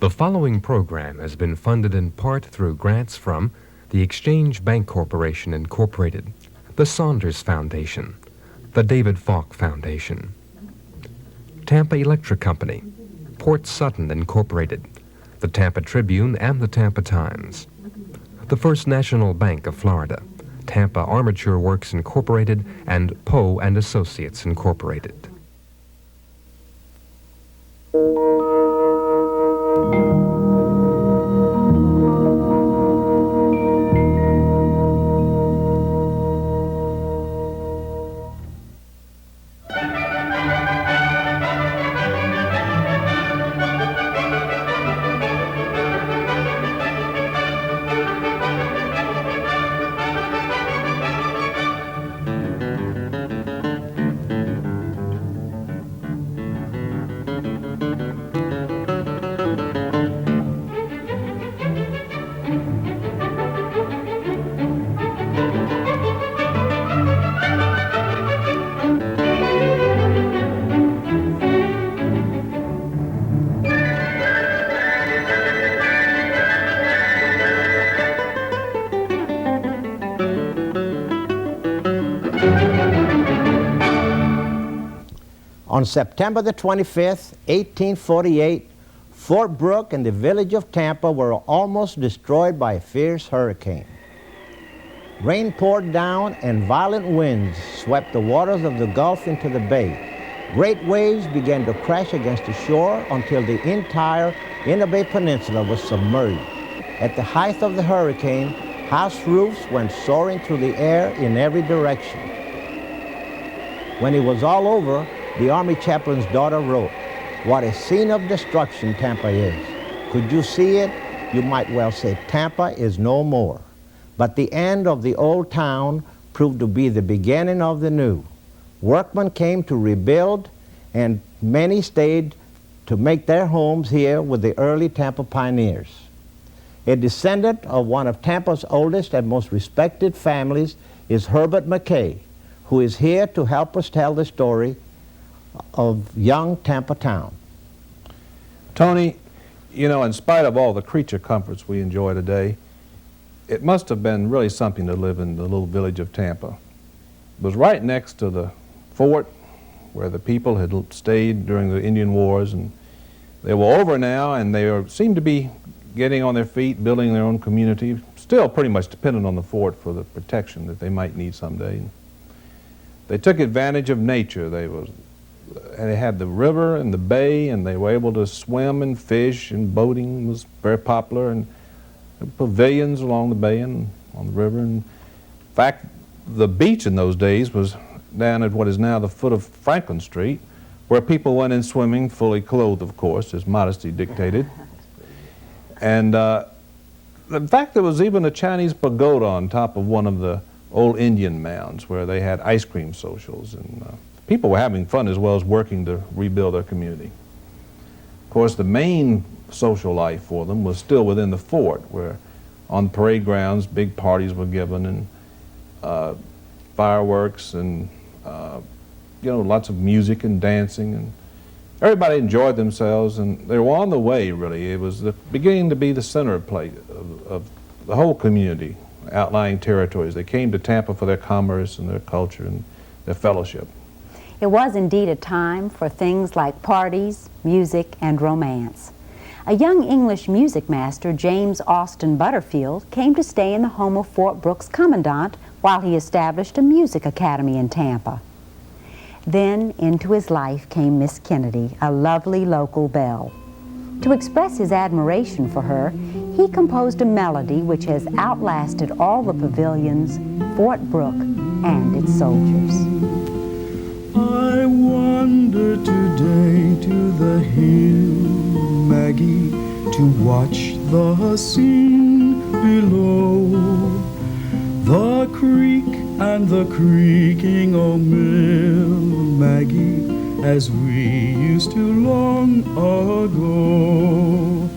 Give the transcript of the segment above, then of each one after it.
The following program has been funded in part through grants from the Exchange Bank Corporation, Incorporated, the Saunders Foundation, the David Falk Foundation, Tampa Electric Company, Port Sutton, Incorporated, the Tampa Tribune and the Tampa Times, the First National Bank of Florida, Tampa Armature Works, Incorporated, and Poe and Associates, Incorporated. On September the 25th, 1848, Fort Brooke and the village of Tampa were almost destroyed by a fierce hurricane. Rain poured down and violent winds swept the waters of the Gulf into the bay. Great waves began to crash against the shore until the entire Inner Bay Peninsula was submerged. At the height of the hurricane, house roofs went soaring through the air in every direction. When it was all over, the Army chaplain's daughter wrote, "What a scene of destruction Tampa is. Could you see it? You might well say Tampa is no more." But the end of the old town proved to be the beginning of the new. Workmen came to rebuild, and many stayed to make their homes here with the early Tampa pioneers. A descendant of one of Tampa's oldest and most respected families is Herbert McKay, who is here to help us tell the story of young Tampa Town. Tony, you know, in spite of all the creature comforts we enjoy today, it must have been really something to live in the little village of Tampa. It was right next to the fort where the people had stayed during the Indian Wars, and they were over now, and they seemed to be getting on their feet, building their own community, still pretty much dependent on the fort for the protection that they might need someday. They took advantage of nature. They had the river and the bay, and they were able to swim and fish, and boating was very popular, and pavilions along the bay and on the river. And in fact, the beach in those days was down at what is now the foot of Franklin Street, where people went in swimming, fully clothed, of course, as modesty dictated. And in fact, there was even a Chinese pagoda on top of one of the old Indian mounds where they had ice cream socials, and people were having fun as well as working to rebuild their community. Of course, the main social life for them was still within the fort, where on parade grounds big parties were given, and fireworks, and you know, lots of music and dancing, and everybody enjoyed themselves, and they were on the way, really. It was beginning to be the center of the whole community, outlying territories. They came to Tampa for their commerce and their culture and their fellowship. It was indeed a time for things like parties, music, and romance. A young English music master, James Austin Butterfield, came to stay in the home of Fort Brooke's commandant while he established a music academy in Tampa. Then into his life came Miss Kennedy, a lovely local belle. To express his admiration for her, he composed a melody which has outlasted all the pavilions, Fort Brooke, and its soldiers. I wander today to the hill, Maggie, to watch the scene below. The creek and the creaking old mill, Maggie, as we used to long ago.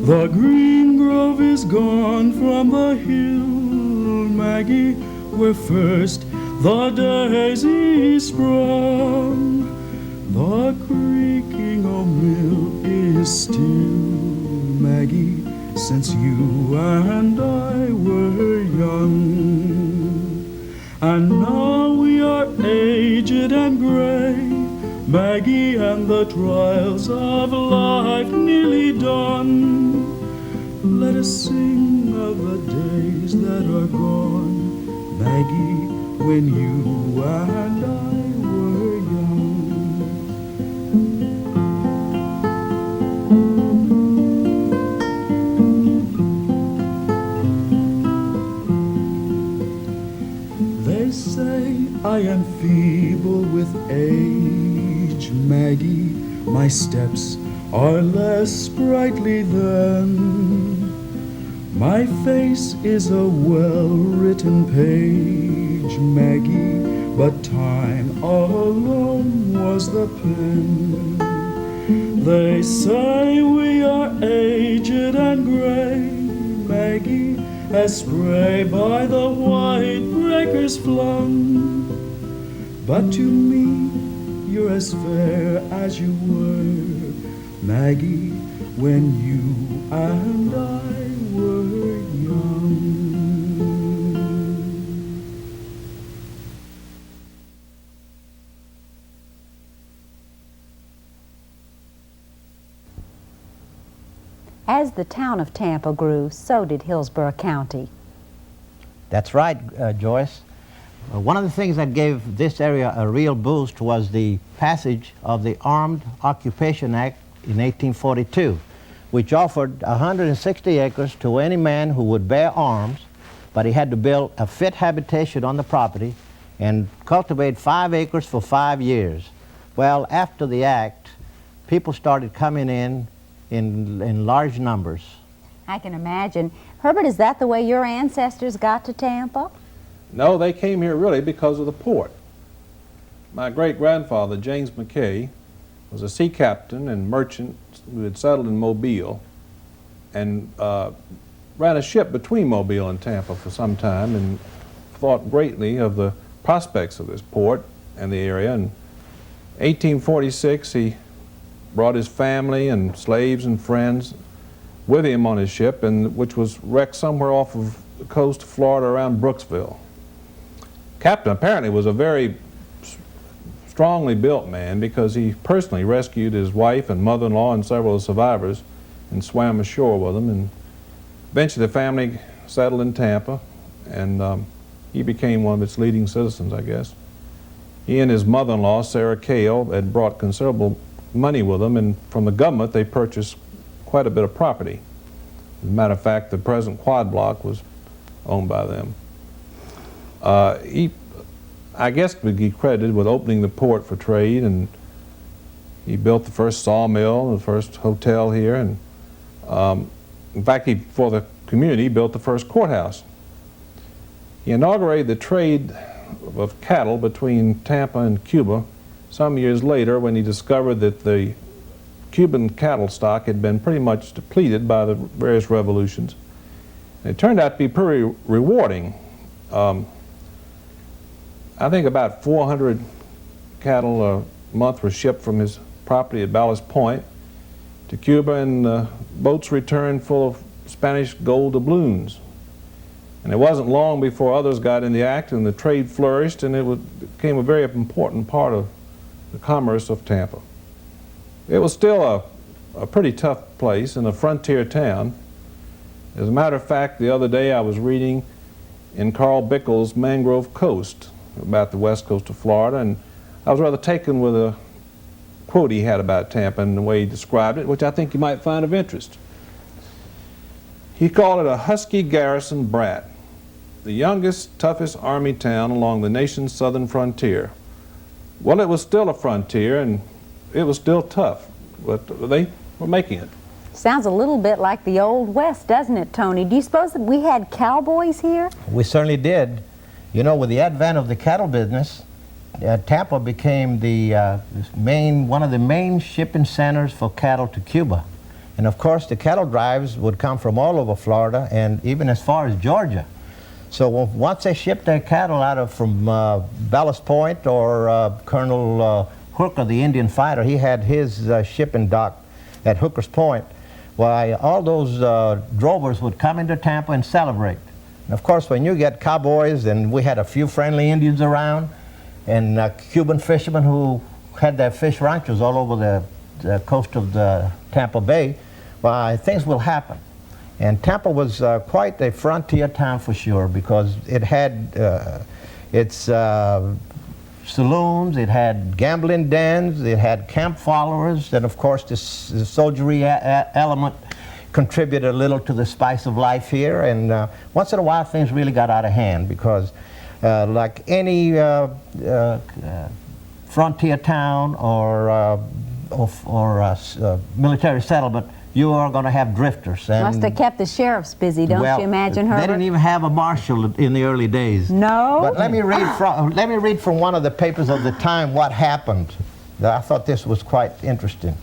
The green grove is gone from the hill, Maggie, where first the daisy sprung. The creaking old mill is still. Maggie, since you and I were young. And now we are aged and gray, Maggie, and the trials of life nearly done. Let us sing of the days that are gone, Maggie, when you and I were young. They say I am feeble with age, Maggie, my steps are less sprightly than. My face is a well-written page, Maggie, but time alone was the pen. They say we are aged and gray, Maggie, as spray by the white breakers flung. But to me, you're as fair as you were, Maggie, when you and I were young. As the town of Tampa grew, so did Hillsborough County. That's right, Joyce. One of the things that gave this area a real boost was the passage of the Armed Occupation Act in 1842, which offered 160 acres to any man who would bear arms, but he had to build a fit habitation on the property and cultivate 5 acres for 5 years. Well, after the act, people started coming in large numbers. I can imagine. Herbert, is that the way your ancestors got to Tampa? No, they came here really because of the port. My great-grandfather, James McKay, was a sea captain and merchant who had settled in Mobile and ran a ship between Mobile and Tampa for some time and thought greatly of the prospects of this port and the area. In 1846, he brought his family and slaves and friends with him on his ship, which was wrecked somewhere off of the coast of Florida around Brooksville. Captain apparently was a very strongly built man because he personally rescued his wife and mother-in-law and several of the survivors and swam ashore with them. And eventually the family settled in Tampa, and he became one of its leading citizens, I guess. He and his mother-in-law, Sarah Cale, had brought considerable money with them, and from the government they purchased quite a bit of property. As a matter of fact, the present quad block was owned by them. He, I guess, would be credited with opening the port for trade, and he built the first sawmill, the first hotel here, and in fact, for the community, he built the first courthouse. He inaugurated the trade of cattle between Tampa and Cuba some years later when he discovered that the Cuban cattle stock had been pretty much depleted by the various revolutions. And it turned out to be pretty rewarding. I think about 400 cattle a month were shipped from his property at Ballast Point to Cuba, and boats returned full of Spanish gold doubloons. And it wasn't long before others got in the act and the trade flourished, and it became a very important part of the commerce of Tampa. It was still a pretty tough place and a frontier town. As a matter of fact, the other day I was reading in Carl Bickle's Mangrove Coast about the west coast of Florida, and I was rather taken with a quote he had about Tampa and the way he described it, which I think you might find of interest. He called it a husky garrison brat, the youngest, toughest army town along the nation's southern frontier. Well, it was still a frontier, and it was still tough, but they were making it. Sounds a little bit like the Old West, doesn't it, Tony? Do you suppose that we had cowboys here? We certainly did. You know, with the advent of the cattle business, Tampa became the one of the main shipping centers for cattle to Cuba. And of course, the cattle drives would come from all over Florida and even as far as Georgia. So once they shipped their cattle out from Ballast Point, or Colonel Hooker, the Indian fighter, he had his shipping dock at Hooker's Point. why all those drovers would come into Tampa and celebrate. And of course, when you get cowboys, and we had a few friendly Indians around, and Cuban fishermen who had their fish ranchos all over the coast of the Tampa Bay, well, things will happen. And Tampa was quite a frontier town for sure, because it had its saloons, it had gambling dens, it had camp followers, and of course the soldiery element contributed a little to the spice of life here. And once in a while things really got out of hand, because like any frontier town or military settlement, you are going to have drifters. And must have kept the sheriffs busy, don't you imagine, Herbert? They didn't even have a marshal in the early days. No? But let me read from one of the papers of the time what happened. I thought this was quite interesting.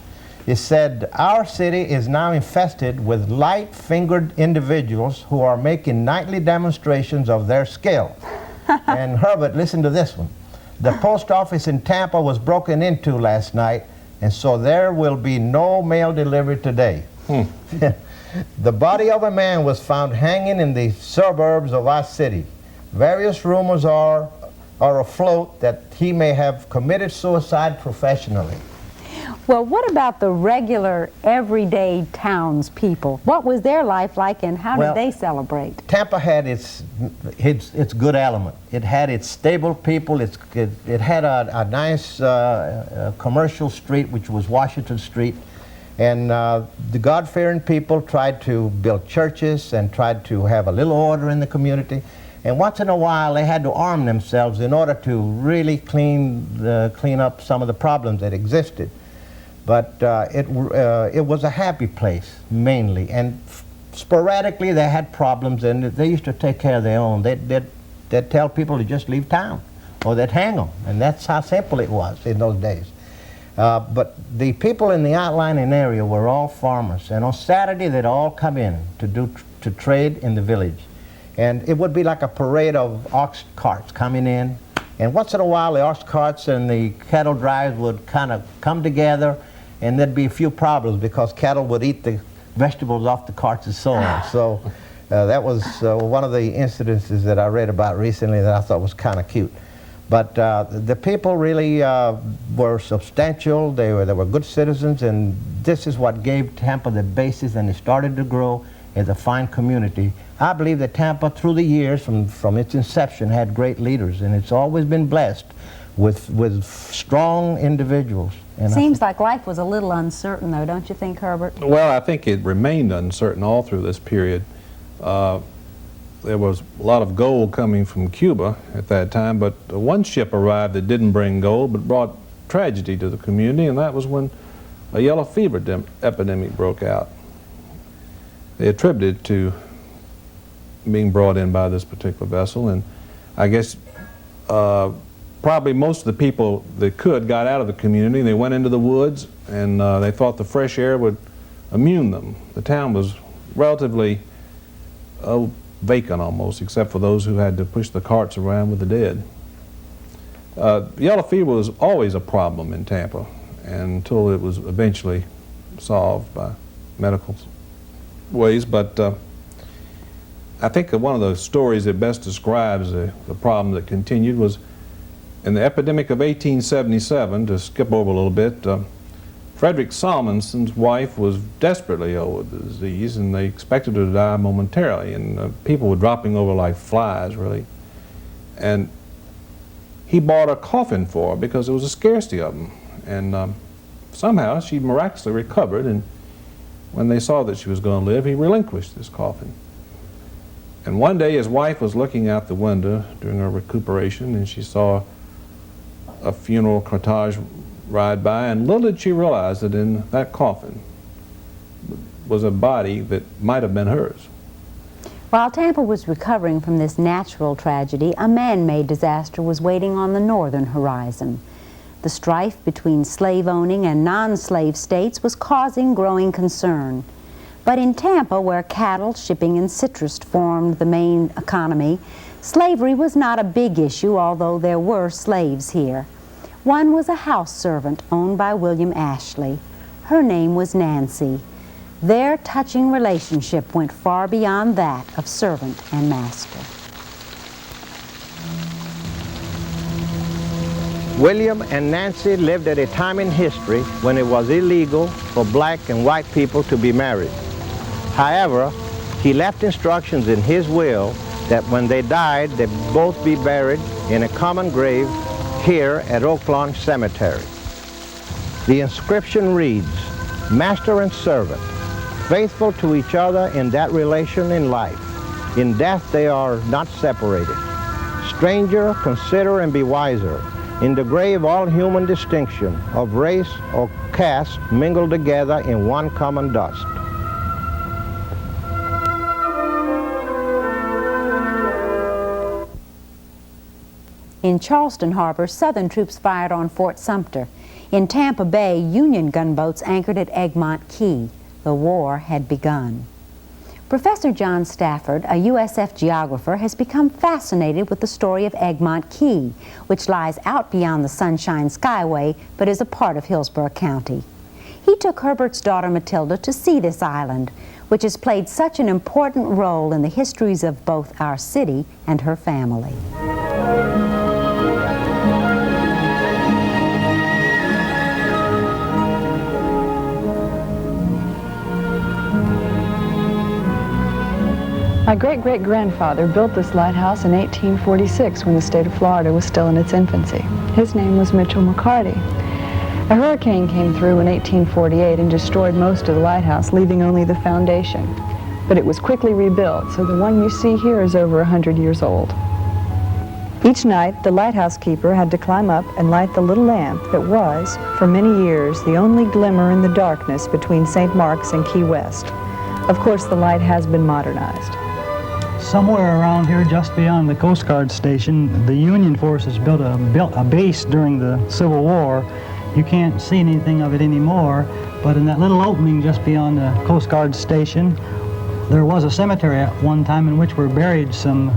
It said, "Our city is now infested with light-fingered individuals who are making nightly demonstrations of their skill." And Herbert, listen to this one. "The post office in Tampa was broken into last night, and so there will be no mail delivery today." "The body of a man was found hanging in the suburbs of our city. Various rumors are afloat that he may have committed suicide professionally." Well, what about the regular, everyday townspeople? What was their life like, and how did they celebrate? Tampa had its good element. It had its stable people. It had a nice commercial street, which was Washington Street. And the God-fearing people tried to build churches and tried to have a little order in the community. And once in a while, they had to arm themselves in order to really clean up some of the problems that existed. But it was a happy place, mainly. And sporadically, they had problems, and they used to take care of their own. They'd tell people to just leave town, or they'd hang them. And that's how simple it was in those days. But the people in the outlying area were all farmers. And on Saturday, they'd all come in to trade in the village. And it would be like a parade of ox carts coming in. And once in a while, the ox carts and the cattle drives would kind of come together, and there'd be a few problems because cattle would eat the vegetables off the carts and so on. So that was one of the incidences that I read about recently that I thought was kind of cute. But the people really were substantial. They were good citizens, and this is what gave Tampa the basis, and it started to grow as a fine community. I believe that Tampa, through the years, from its inception, had great leaders, and it's always been blessed with strong individuals. And seems like life was a little uncertain, though, don't you think, Herbert? Well, I think it remained uncertain all through this period. There was a lot of gold coming from Cuba at that time, but one ship arrived that didn't bring gold but brought tragedy to the community, and that was when a yellow fever epidemic broke out. They attributed it to being brought in by this particular vessel, and I guess probably most of the people that could got out of the community. They went into the woods, and they thought the fresh air would immune them. The town was relatively vacant almost, except for those who had to push the carts around with the dead. Yellow fever was always a problem in Tampa until it was eventually solved by medical ways. But I think that one of the stories that best describes the problem that continued was in the epidemic of 1877, to skip over a little bit, Frederick Salmonson's wife was desperately ill with the disease, and they expected her to die momentarily, and people were dropping over like flies, really. And he bought a coffin for her because there was a scarcity of them, and somehow she miraculously recovered, and when they saw that she was going to live, he relinquished this coffin. And one day his wife was looking out the window during her recuperation, and she saw a funeral cortege ride by, and little did she realize that in that coffin was a body that might have been hers. While Tampa was recovering from this natural tragedy, a man-made disaster was waiting on the northern horizon. The strife between slave-owning and non-slave states was causing growing concern. But in Tampa, where cattle, shipping, and citrus formed the main economy, slavery was not a big issue, although there were slaves here. One was a house servant owned by William Ashley. Her name was Nancy. Their touching relationship went far beyond that of servant and master. William and Nancy lived at a time in history when it was illegal for black and white people to be married. However, he left instructions in his will that when they died, they both be buried in a common grave here at Oaklawn Cemetery. The inscription reads, "Master and servant, faithful to each other in that relation in life. In death they are not separated. Stranger, consider and be wiser. In the grave all human distinction of race or caste mingle together in one common dust." In Charleston Harbor, Southern troops fired on Fort Sumter. In Tampa Bay, Union gunboats anchored at Egmont Key. The war had begun. Professor John Stafford, a USF geographer, has become fascinated with the story of Egmont Key, which lies out beyond the Sunshine Skyway but is a part of Hillsborough County. He took Herbert's daughter Matilda to see this island, which has played such an important role in the histories of both our city and her family. My great-great-grandfather built this lighthouse in 1846 when the state of Florida was still in its infancy. His name was Mitchell McCarty. A hurricane came through in 1848 and destroyed most of the lighthouse, leaving only the foundation. But it was quickly rebuilt, so the one you see here is over 100 years old. Each night, the lighthouse keeper had to climb up and light the little lamp that was, for many years, the only glimmer in the darkness between St. Mark's and Key West. Of course, the light has been modernized. Somewhere around here, just beyond the Coast Guard station, the Union forces built a base during the Civil War. You can't see anything of it anymore, but in that little opening just beyond the Coast Guard station, there was a cemetery at one time in which were buried some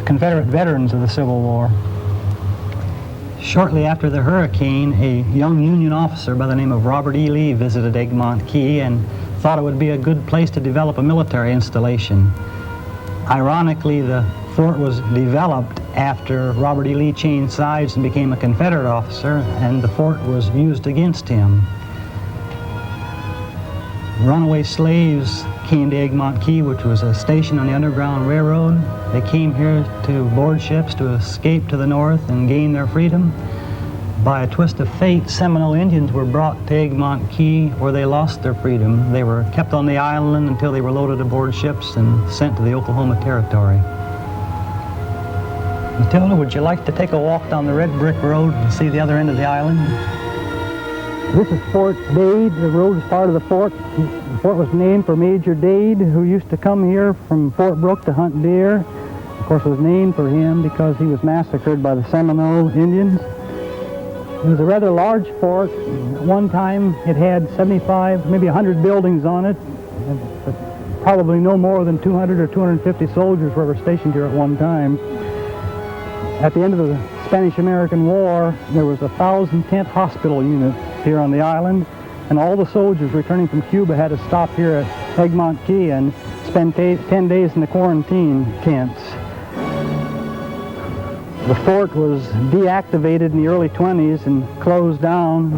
Confederate veterans of the Civil War. Shortly after the hurricane, a young Union officer by the name of Robert E. Lee visited Egmont Key and thought it would be a good place to develop a military installation. Ironically, the fort was developed after Robert E. Lee changed sides and became a Confederate officer, and the fort was used against him. Runaway slaves came to Egmont Key, which was a station on the Underground Railroad. They came here to board ships to escape to the north and gain their freedom. By a twist of fate, Seminole Indians were brought to Egmont Key, where they lost their freedom. They were kept on the island until they were loaded aboard ships and sent to the Oklahoma Territory. Matilda, would you like to take a walk down the red brick road and see the other end of the island? This is Fort Dade. The road is part of the fort. The fort was named for Major Dade, who used to come here from Fort Brooke to hunt deer. Of course, it was named for him because he was massacred by the Seminole Indians. It was a rather large fort. At one time, it had 75, maybe 100 buildings on it. But probably no more than 200 or 250 soldiers were stationed here at one time. At the end of the Spanish-American War, there was a 1,000-tent hospital unit here on the island, and all the soldiers returning from Cuba had to stop here at Egmont Key and spend 10 days in the quarantine tents. The fort was deactivated in the early 20s and closed down.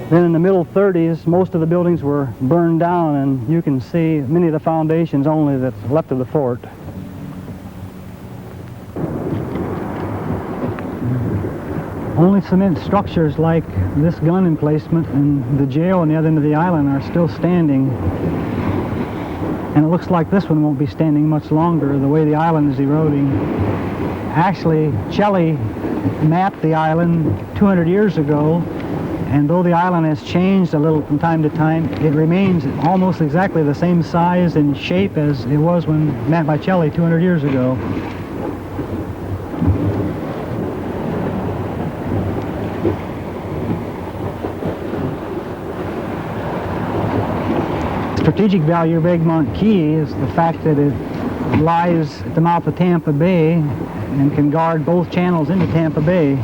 Then in the middle 30s, most of the buildings were burned down, and you can see many of the foundations only that's left of the fort. Only cement structures like this gun emplacement and the jail on the other end of the island are still standing. And it looks like this one won't be standing much longer, the way the island is eroding. Actually, Shelley mapped the island 200 years ago, and though the island has changed a little from time to time, it remains almost exactly the same size and shape as it was when mapped by Shelley 200 years ago. The strategic value of Egmont Key is the fact that it lies at the mouth of Tampa Bay and can guard both channels into Tampa Bay.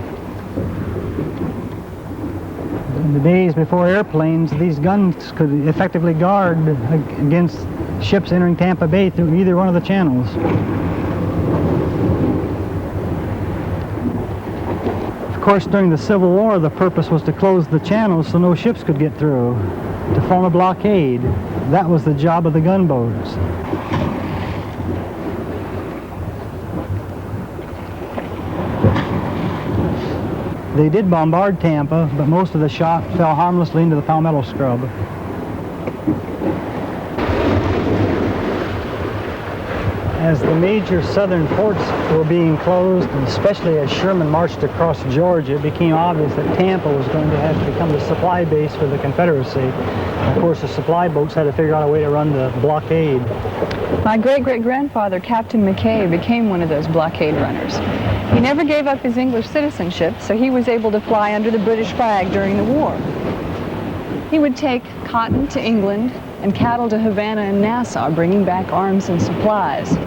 In the days before airplanes, these guns could effectively guard against ships entering Tampa Bay through either one of the channels. Of course, during the Civil War, the purpose was to close the channels so no ships could get through, to form a blockade. That was the job of the gunboats. They did bombard Tampa, but most of the shot fell harmlessly into the palmetto scrub. As the major southern ports were being closed, and especially as Sherman marched across Georgia, it became obvious that Tampa was going to have to become the supply base for the Confederacy. And of course, the supply boats had to figure out a way to run the blockade. My great-great-grandfather, Captain McKay, became one of those blockade runners. He never gave up his English citizenship, so he was able to fly under the British flag during the war. He would take cotton to England and cattle to Havana and Nassau, bringing back arms and supplies.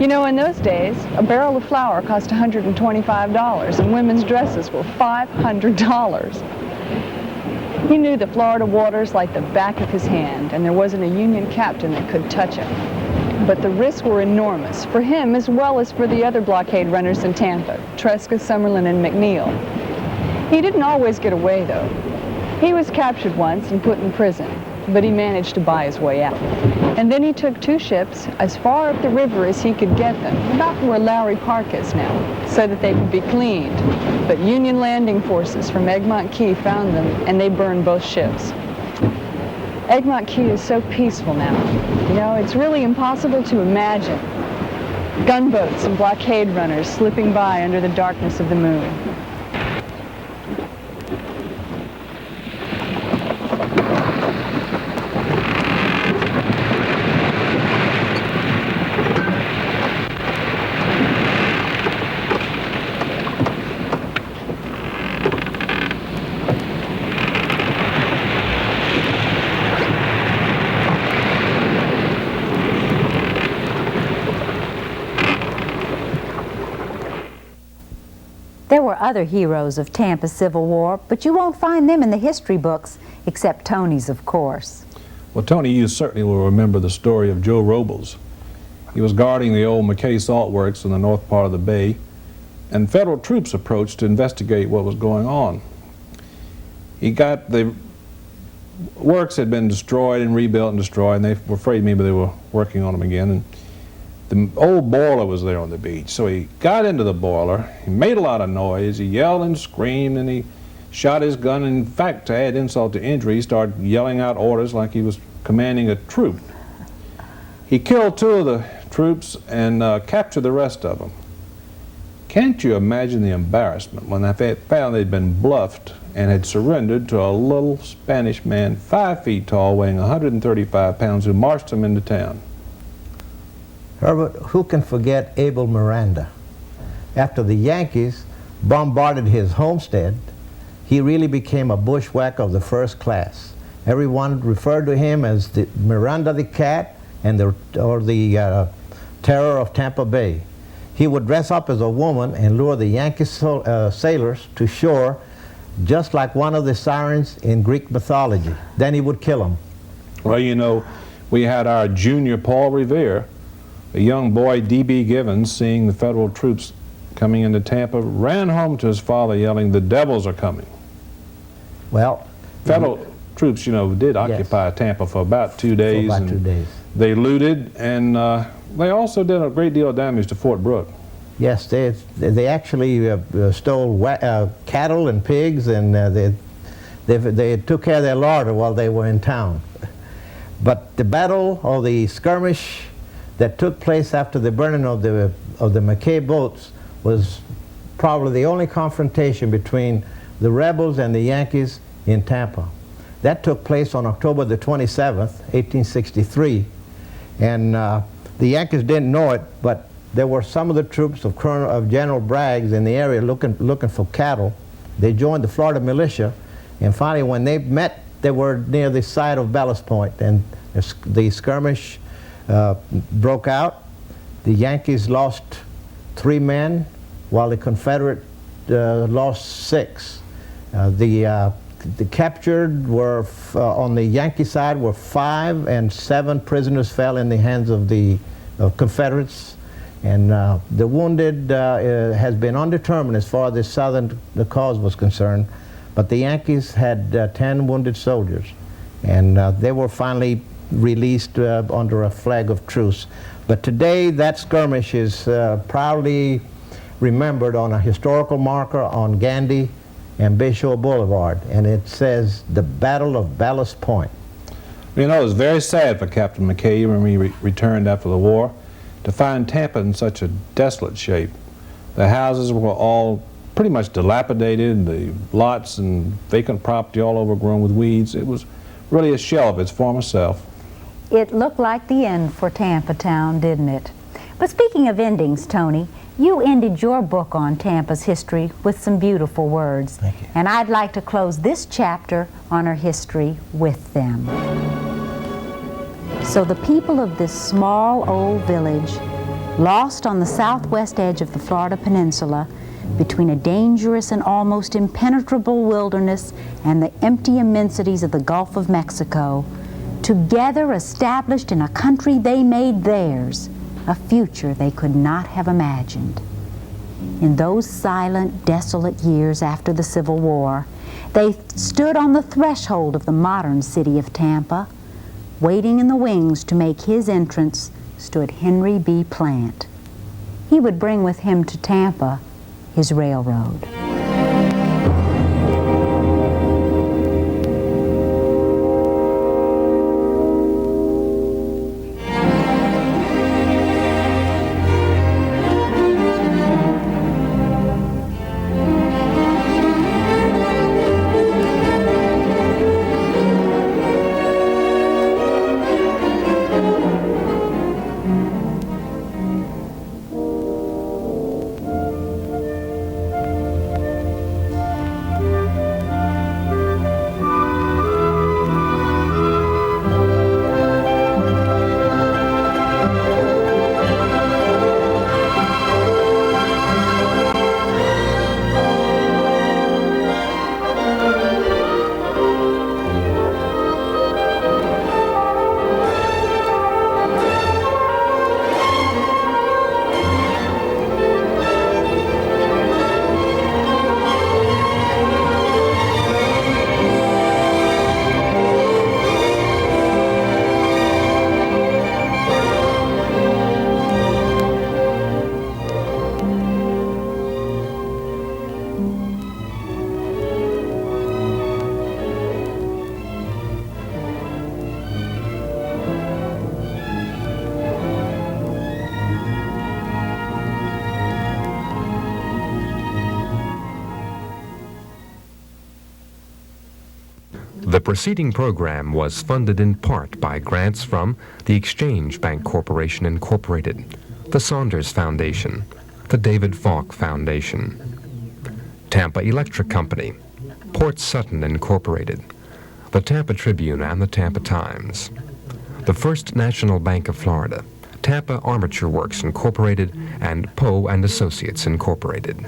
You know, in those days, a barrel of flour cost $125, and women's dresses were $500. He knew the Florida waters like the back of his hand, and there wasn't a Union captain that could touch him. But the risks were enormous, for him as well as for the other blockade runners in Tampa, Tresca, Summerlin, and McNeil. He didn't always get away, though. He was captured once and put in prison, but he managed to buy his way out. And then he took two ships as far up the river as he could get them, about where Lowry Park is now, so that they could be cleaned. But Union landing forces from Egmont Key found them, and they burned both ships. Egmont Key is so peaceful now. You know, it's really impossible to imagine gunboats and blockade runners slipping by under the darkness of the moon. There were other heroes of Tampa's Civil War, but you won't find them in the history books, except Tony's, of course. Well, Tony, you certainly will remember the story of Joe Robles. He was guarding the old McKay Salt Works in the north part of the bay, and federal troops approached to investigate what was going on. The works had been destroyed and rebuilt and destroyed, and they were afraid maybe they were working on them again. And the old boiler was there on the beach, so he got into the boiler, he made a lot of noise, he yelled and screamed, and he shot his gun, and in fact, to add insult to injury, he started yelling out orders like he was commanding a troop. He killed two of the troops and captured the rest of them. Can't you imagine the embarrassment when they found they'd been bluffed and had surrendered to a little Spanish man 5 feet tall, weighing 135 pounds, who marched them into town? Herbert, who can forget Abel Miranda? After the Yankees bombarded his homestead, he really became a bushwhacker of the first class. Everyone referred to him as the Miranda the Cat and the Terror of Tampa Bay. He would dress up as a woman and lure the Yankee sailors to shore, just like one of the sirens in Greek mythology. Then he would kill them. Well, you know, we had our junior Paul Revere, a young boy, D.B. Givens, seeing the federal troops coming into Tampa, ran home to his father yelling, "The devils are coming." Well, federal troops, you know, did occupy Tampa for about 2 days. For about 2 days. They looted, and they also did a great deal of damage to Fort Brooke. Yes, they actually stole cattle and pigs, and they took care of their larder while they were in town. But the battle, or the skirmish that took place after the burning of the McKay boats, was probably the only confrontation between the rebels and the Yankees in Tampa. That took place on October the 27th, 1863, and the Yankees didn't know it, but there were some of the troops of General Bragg's in the area looking for cattle. They joined the Florida militia, and finally when they met, they were near the site of Ballast Point, and the skirmish broke out. The Yankees lost 3 men, while the Confederate lost 6. The the captured were, on the Yankee side, were 5, and 7 prisoners fell in the hands of the Confederates. And the wounded has been undetermined as far as the cause was concerned. But the Yankees had 10 wounded soldiers, and they were finally released under a flag of truce. But today, that skirmish is proudly remembered on a historical marker on Gandy and Bayshore Boulevard, and it says the Battle of Ballast Point. You know, it was very sad for Captain McKay when we returned after the war to find Tampa in such a desolate shape. The houses were all pretty much dilapidated, the lots and vacant property all overgrown with weeds. It was really a shell of its former self. It looked like the end for Tampa Town, didn't it? But speaking of endings, Tony, you ended your book on Tampa's history with some beautiful words. Thank you. And I'd like to close this chapter on her history with them. So the people of this small old village, lost on the southwest edge of the Florida Peninsula, between a dangerous and almost impenetrable wilderness and the empty immensities of the Gulf of Mexico, together established in a country they made theirs, a future they could not have imagined. In those silent, desolate years after the Civil War, they stood on the threshold of the modern city of Tampa. Waiting in the wings to make his entrance stood Henry B. Plant. He would bring with him to Tampa his railroad. The preceding program was funded in part by grants from the Exchange Bank Corporation Incorporated, the Saunders Foundation, the David Falk Foundation, Tampa Electric Company, Port Sutton Incorporated, the Tampa Tribune and the Tampa Times, the First National Bank of Florida, Tampa Armature Works Incorporated, and Poe and Associates Incorporated.